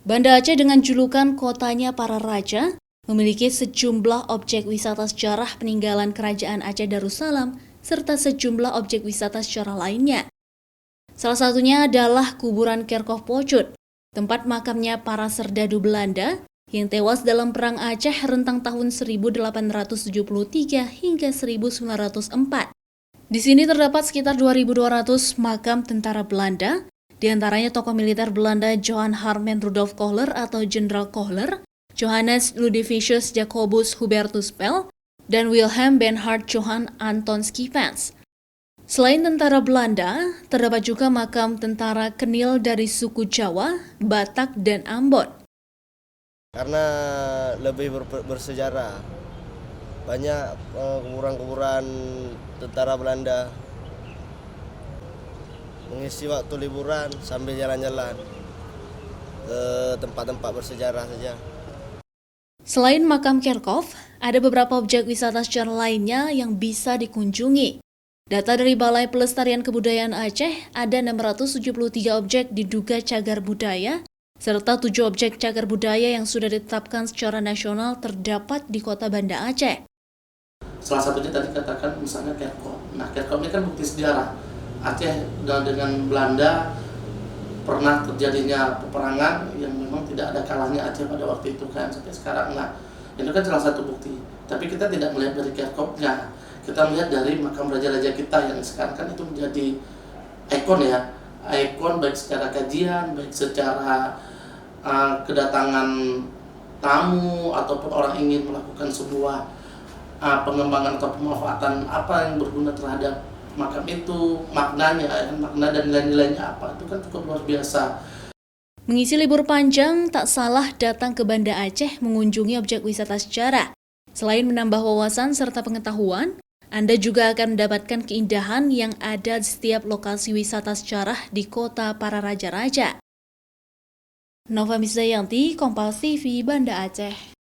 Banda Aceh dengan julukan Kotanya Para Raja memiliki sejumlah objek wisata sejarah peninggalan Kerajaan Aceh Darussalam serta sejumlah objek wisata sejarah lainnya. Salah satunya adalah kuburan Kerkhof Pocut, tempat makamnya para serdadu Belanda yang tewas dalam Perang Aceh rentang tahun 1873 hingga 1904. Di sini terdapat sekitar 2.200 makam tentara Belanda, di antaranya tokoh militer Belanda Johan Harmen Rudolf Kohler atau Jenderal Kohler, Johannes Ludovicius Jacobus Hubertus Pell, dan Wilhelm Bernhard Johann Anton Schipens. Selain tentara Belanda, terdapat juga makam tentara Kenil dari suku Jawa, Batak, dan Ambon. Karena lebih bersejarah, banyak kuburan-kuburan tentara Belanda, mengisi waktu liburan sambil jalan-jalan ke tempat-tempat bersejarah saja. Selain makam Kerkhof, ada beberapa objek wisata sejarah lainnya yang bisa dikunjungi. Data dari Balai Pelestarian Kebudayaan Aceh, ada 673 objek diduga cagar budaya, serta 7 objek cagar budaya yang sudah ditetapkan secara nasional terdapat di kota Banda Aceh. Salah satunya tadi katakan misalnya Kerkhof. Nah, Kerkhof ini kan bukti sejarah. Aceh dengan Belanda pernah terjadinya peperangan yang memang tidak ada kalahnya Aceh pada waktu itu kan sampai sekarang. Nah, itu kan salah satu bukti. Tapi kita tidak melihat dari Kerkhofnya. Kita melihat dari makam raja-raja kita yang sekarang kan itu menjadi ikon ya. Ikon baik secara kajian, baik secara kedatangan tamu ataupun orang ingin melakukan sebuah pengembangan atau pemanfaatan apa yang berguna terhadap makam itu, maknanya, makna dan nilai-nilainya apa, itu kan cukup luar biasa. Mengisi libur panjang, tak salah datang ke Banda Aceh mengunjungi objek wisata sejarah. Selain menambah wawasan serta pengetahuan, Anda juga akan mendapatkan keindahan yang ada di setiap lokasi wisata sejarah di kota para raja-raja. Nova Misdayanti, Kompas TV, Banda Aceh.